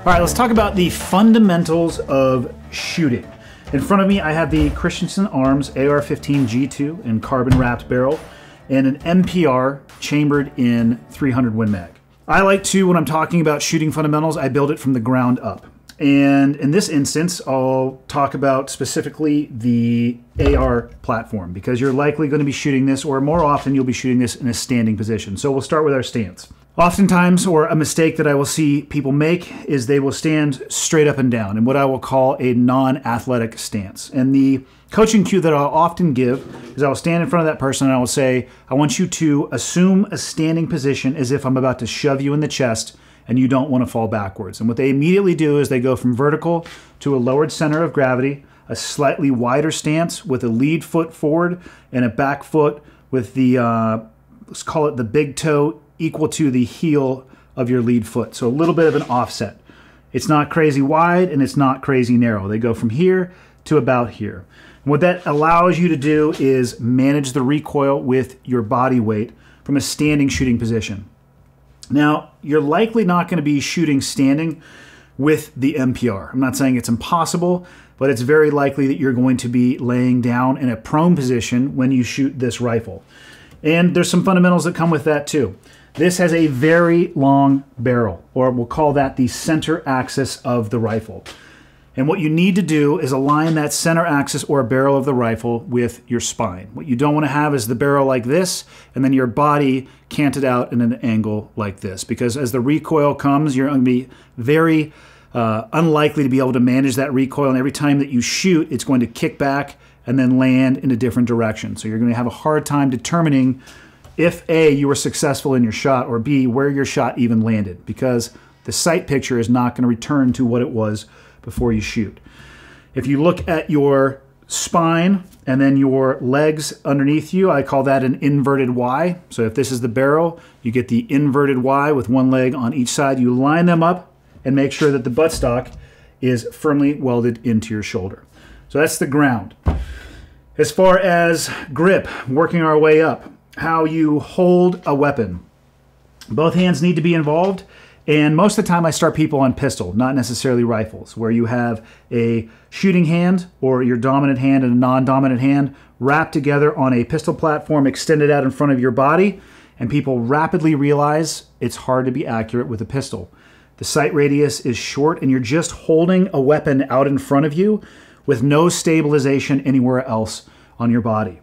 All right, let's talk about the fundamentals of shooting. In front of me, I have the Christensen Arms AR-15 G2 in carbon wrapped barrel and an MPR chambered in 300 Win Mag. I like to, when I'm talking about shooting fundamentals, I build it from the ground up. And in this instance, I'll talk about specifically the AR platform because you're likely going to be shooting this, or more often you'll be shooting this in a standing position. So we'll start with our stance. Oftentimes, or a mistake that I will see people make, is they will stand straight up and down in what I will call a non-athletic stance. And the coaching cue that I'll often give is I will stand in front of that person and I will say, I want you to assume a standing position as if I'm about to shove you in the chest and you don't want to fall backwards. And what they immediately do is they go from vertical to a lowered center of gravity, a slightly wider stance with a lead foot forward and a back foot with the, let's call it the big toe equal to the heel of your lead foot. So a little bit of an offset. It's not crazy wide and it's not crazy narrow. They go from here to about here. And what that allows you to do is manage the recoil with your body weight from a standing shooting position. Now, you're likely not going to be shooting standing with the MPR. I'm not saying it's impossible, but it's very likely that you're going to be laying down in a prone position when you shoot this rifle. And there's some fundamentals that come with that too. This has a very long barrel, or we'll call that the center axis of the rifle. And what you need to do is align that center axis or barrel of the rifle with your spine. What you don't want to have is the barrel like this, and then your body canted out in an angle like this. Because as the recoil comes, you're going to be very unlikely to be able to manage that recoil. And every time that you shoot, it's going to kick back and then land in a different direction. So you're going to have a hard time determining if A, you were successful in your shot, or B, where your shot even landed, because the sight picture is not going to return to what it was before you shoot. If you look at your spine and then your legs underneath you, I call that an inverted Y. So if this is the barrel, you get the inverted Y with one leg on each side. You line them up and make sure that the buttstock is firmly welded into your shoulder. So that's the ground. As far as grip, working our way up, how you hold a weapon. Both hands need to be involved, and most of the time I start people on pistol, not necessarily rifles, where you have a shooting hand or your dominant hand and a non-dominant hand wrapped together on a pistol platform extended out in front of your body, and people rapidly realize it's hard to be accurate with a pistol. The sight radius is short and you're just holding a weapon out in front of you with no stabilization anywhere else on your body.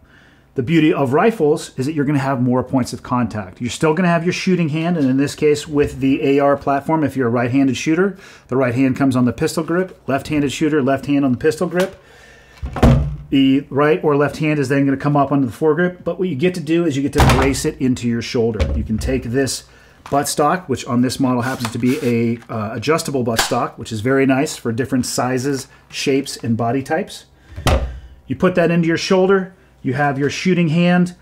The beauty of rifles is that you're going to have more points of contact. You're still going to have your shooting hand, and in this case with the AR platform, if you're a right-handed shooter, the right hand comes on the pistol grip, left-handed shooter, left hand on the pistol grip. The right or left hand is then going to come up onto the foregrip, but what you get to do is you get to brace it into your shoulder. You can take this buttstock, which on this model happens to be a adjustable buttstock, which is very nice for different sizes, shapes, and body types. You put that into your shoulder. You have your shooting hand,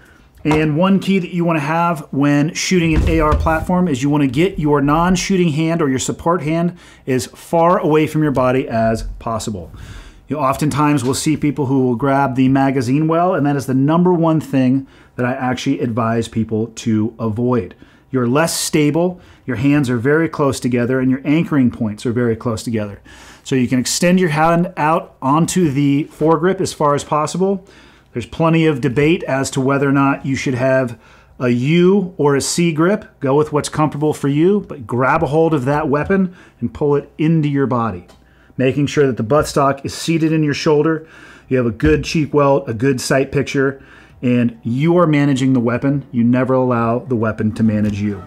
and one key that you want to have when shooting an AR platform is you want to get your non-shooting hand or your support hand as far away from your body as possible. You oftentimes will see people who will grab the magazine well, and that is the number one thing that I actually advise people to avoid. You're less stable, your hands are very close together, and your anchoring points are very close together. So you can extend your hand out onto the foregrip as far as possible. There's plenty of debate as to whether or not you should have a U or a C grip. Go with what's comfortable for you, but grab a hold of that weapon and pull it into your body, making sure that the buttstock is seated in your shoulder. You have a good cheek welt, a good sight picture, and you are managing the weapon. You never allow the weapon to manage you.